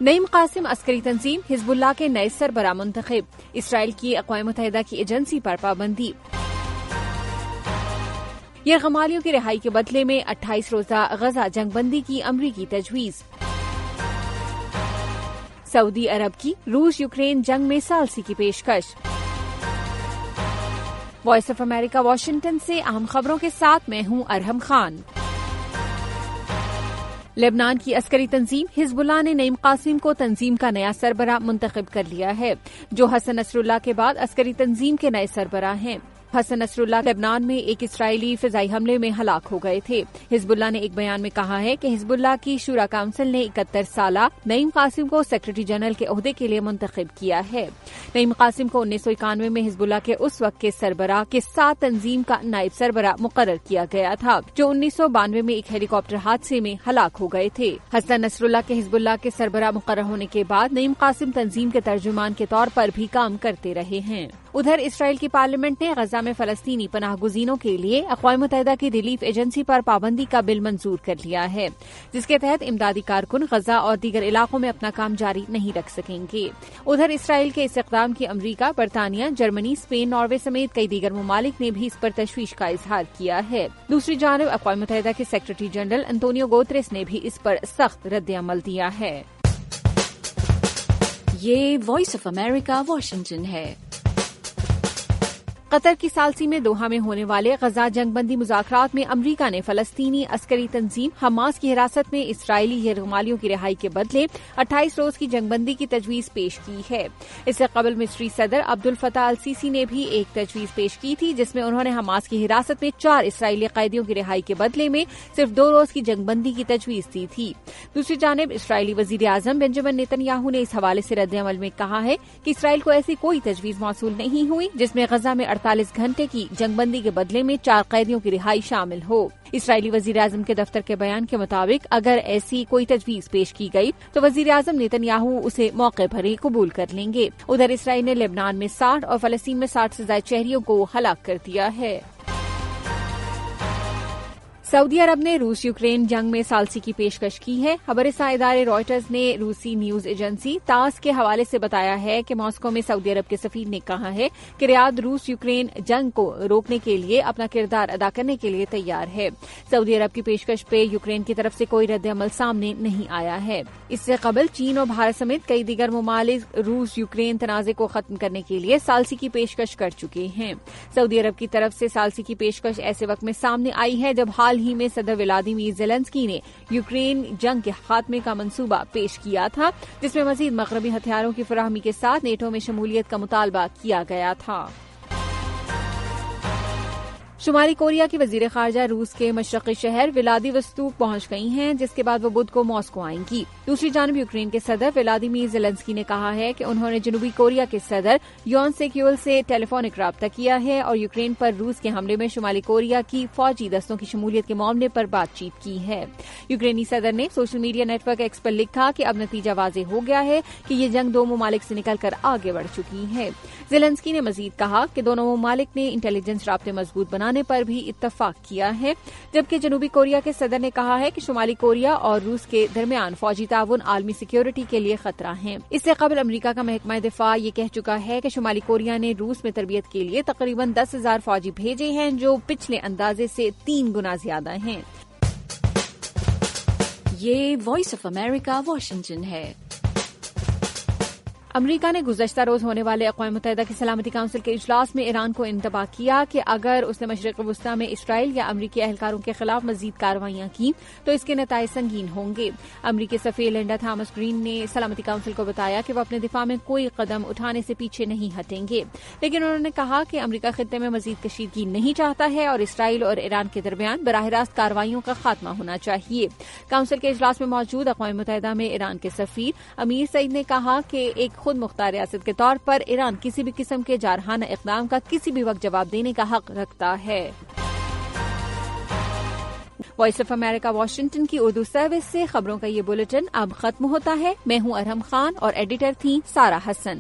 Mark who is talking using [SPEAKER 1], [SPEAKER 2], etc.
[SPEAKER 1] نعیم قاسم عسکری تنظیم حزب اللہ کے نئے سربراہ منتخب، اسرائیل کی اقوام متحدہ کی ایجنسی پر پابندی۔ یرغمالیوں کی رہائی کے بدلے میں 28 روزہ غزہ جنگ بندی کی امریکی تجویز۔ سعودی عرب کی روس یوکرین جنگ میں ثالثی کی پیشکش۔ وائس آف امریکہ واشنگٹن سے اہم خبروں کے ساتھ میں ہوں ارحم خان۔ لبنان کی عسکری تنظیم حزب اللہ نے نعیم قاسم کو تنظیم کا نیا سربراہ منتخب کر لیا ہے، جو حسن نصر اللہ کے بعد عسکری تنظیم کے نئے سربراہ ہیں۔ حسن نصر اللہ لبنان میں ایک اسرائیلی فضائی حملے میں ہلاک ہو گئے تھے۔ حزب اللہ نے ایک بیان میں کہا ہے کہ حزب اللہ کی شورا کونسل نے 71 سالہ نعیم قاسم کو سیکرٹری جنرل کے عہدے کے لیے منتخب کیا ہے۔ نعیم قاسم کو 1991 میں حزب اللہ کے اس وقت کے سربراہ کے ساتھ تنظیم کا نائب سربراہ مقرر کیا گیا تھا، جو 1992 میں ایک ہیلی کاپٹر حادثے میں ہلاک ہو گئے تھے۔ حسن نصر اللہ کے حزب اللہ کے سربراہ مقرر ہونے کے بعد نعیم قاسم تنظیم کے ترجمان کے طور پر بھی کام کرتے رہے ہیں۔ ادھر اسرائیل کی پارلیمنٹ نے غزہ میں فلسطینی پناہ گزینوں کے لیے اقوام متحدہ کی ریلیف ایجنسی پر پابندی کا بل منظور کر لیا ہے، جس کے تحت امدادی کارکن غزہ اور دیگر علاقوں میں اپنا کام جاری نہیں رکھ سکیں گے۔ ادھر اسرائیل کے اس اقدام کی امریکہ، برطانیہ، جرمنی، اسپین، ناروے سمیت کئی دیگر ممالک نے بھی اس پر تشویش کا اظہار کیا ہے۔ دوسری جانب اقوام متحدہ کے سیکرٹری جنرل انتونیو گوتریس نے بھی اس پر سخت رد عمل دیا ہے۔
[SPEAKER 2] یہ وائس آف امریکہ واشنگٹن ہے۔
[SPEAKER 1] قطر کی ثالثی میں دوحہ میں ہونے والے غزہ جنگ بندی مذاکرات میں امریکہ نے فلسطینی عسکری تنظیم حماس کی حراست میں اسرائیلی یرغمالیوں کی رہائی کے بدلے 28 روز کی جنگ بندی کی تجویز پیش کی ہے۔ اس سے قبل مصری صدر عبد الفتاح السیسی نے بھی ایک تجویز پیش کی تھی، جس میں انہوں نے حماس کی حراست میں 4 اسرائیلی قیدیوں کی رہائی کے بدلے میں صرف 2 روز کی جنگ بندی کی تجویز دی تھی۔ دوسری جانب اسرائیلی وزیر اعظم بنجمن نیتن یاہو نے اس حوالے سے رد عمل میں کہا ہے کہ اسرائیل کو ایسی کوئی تجویز موصول نہیں ہوئی جس میں غزہ میں 48 گھنٹے کی جنگ بندی کے بدلے میں 4 قیدیوں کی رہائی شامل ہو۔ اسرائیلی وزیر اعظم کے دفتر کے بیان کے مطابق اگر ایسی کوئی تجویز پیش کی گئی تو وزیر اعظم نیتن یاہو اسے موقع پر ہی قبول کر لیں گے۔ ادھر اسرائیل نے لبنان میں 60 اور فلسطین میں 60 سے زائد شہریوں کو ہلاک کر دیا ہے۔ سعودی عرب نے روس یوکرین جنگ میں ثالثی کی پیشکش کی ہے۔ خبررساں ادارے رائٹرز نے روسی نیوز ایجنسی تاس کے حوالے سے بتایا ہے کہ ماسکو میں سعودی عرب کے سفیر نے کہا ہے کہ ریاض روس یوکرین جنگ کو روکنے کے لیے اپنا کردار ادا کرنے کے لیے تیار ہے۔ سعودی عرب کی پیشکش پہ یوکرین کی طرف سے کوئی رد عمل سامنے نہیں آیا ہے۔ اس سے قبل چین اور بھارت سمیت کئی دیگر ممالک روس یوکرین تنازع کو ختم کرنے کے لیے ثالثی کی پیشکش کر چکے ہیں۔ سعودی عرب کی طرف سے ثالثی کی پیشکش ایسے وقت میں سامنے آئی ہے جب حال ہی میں صدر ولادیمیر زیلنسکی نے یوکرین جنگ کے خاتمے کا منصوبہ پیش کیا تھا، جس میں مزید مغربی ہتھیاروں کی فراہمی کے ساتھ نیٹو میں شمولیت کا مطالبہ کیا گیا تھا۔ شمالی کوریا کی وزیر خارجہ روس کے مشرقی شہر ولادیوستوک پہنچ گئی ہیں، جس کے بعد وہ بدھ کو ماسکو آئیں گی۔ دوسری جانب یوکرین کے صدر ولادیمیر زیلنسکی نے کہا ہے کہ انہوں نے جنوبی کوریا کے صدر یون سیکیول سے ٹیلی فونک رابطہ کیا ہے اور یوکرین پر روس کے حملے میں شمالی کوریا کی فوجی دستوں کی شمولیت کے معاملے پر بات چیت کی ہے۔ یوکرینی صدر نے social media network X پر لکھا کہ اب نتیجہ واضح ہو گیا ہے کہ یہ جنگ 2 ممالک سے نکل کر آگے بڑھ چکی ہے۔ زیلنسکی نے مزید کہا کہ دونوں ممالک نے انٹیلیجنس رابطے مضبوط بنانے پر بھی اتفاق کیا ہے، جبکہ جنوبی کوریا کے صدر نے کہا ہے کہ شمالی کوریا اور روس کے درمیان فوجی تعاون عالمی سیکیورٹی کے لیے خطرہ ہے۔ اس سے قبل امریکہ کا محکمہ دفاع یہ کہہ چکا ہے کہ شمالی کوریا نے روس میں تربیت کے لیے تقریباً 10,000 فوجی بھیجے ہیں، جو پچھلے اندازے سے 3 گنا زیادہ ہیں۔
[SPEAKER 2] یہ وائس آف امریکہ واشنگٹن ہے۔
[SPEAKER 1] امریکہ نے گزشتہ روز ہونے والے اقوام متحدہ کی سلامتی کونسل کے اجلاس میں ایران کو انتباہ کیا کہ اگر اس نے مشرق وسطی میں اسرائیل یا امریکی اہلکاروں کے خلاف مزید کارروائیاں کی تو اس کے نتائج سنگین ہوں گے۔ امریکی سفیر لنڈا تھامس گرین نے سلامتی کونسل کو بتایا کہ وہ اپنے دفاع میں کوئی قدم اٹھانے سے پیچھے نہیں ہٹیں گے، لیکن انہوں نے کہا کہ امریکہ خطے میں مزید کشیدگی نہیں چاہتا ہے اور اسرائیل اور ایران کے درمیان براہ راست کارروائیوں کا خاتمہ ہونا چاہیے۔ کونسل کے اجلاس میں موجود اقوام متحدہ میں ایران کے سفیر امیر سعید نے کہا کہ ایک خود مختار ریاست کے طور پر ایران کسی بھی قسم کے جارحانہ اقدام کا کسی بھی وقت جواب دینے کا حق رکھتا ہے۔ وائس آف امریکہ واشنگٹن کی اردو سروس سے خبروں کا یہ بلیٹن اب ختم ہوتا ہے۔ میں ہوں ارحم خان اور ایڈیٹر تھیں سارہ حسن۔